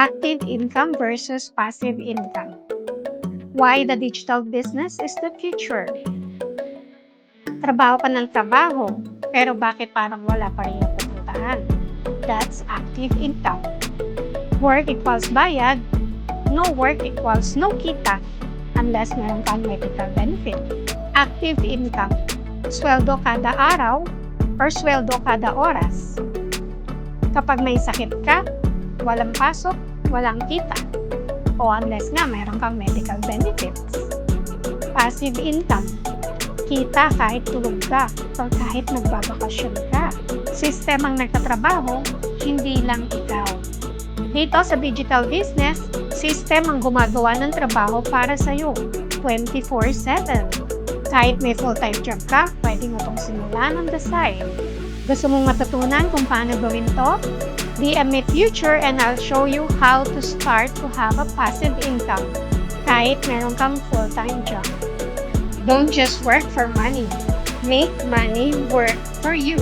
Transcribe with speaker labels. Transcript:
Speaker 1: Active income versus passive income. Why the digital business is the future. Trabaho ka ng trabaho, pero bakit parang wala pa rin napupuntahan? That's active income. Work equals bayad, no work equals no kita unless meron kang medical benefit. Active income. Sweldo kada araw or sweldo kada oras. Kapag may sakit ka, walang pasok, walang kita. O unless nga meron kang medical benefits. Passive income. Kita kahit tulog ka o kahit nagbabakasyon ka. Sistemang nagtatrabaho, hindi lang ikaw. Dito sa digital business, system ang gumagawa ng trabaho para sa'yo 24/7. Kahit may full-time job ka, pwede mo itong simulan on the side. Gusto mong matutunan kung paano gawin to? DM me future and I'll show you how to start to have a passive income kahit meron kang full-time job. Don't just work for money. Make money work for you.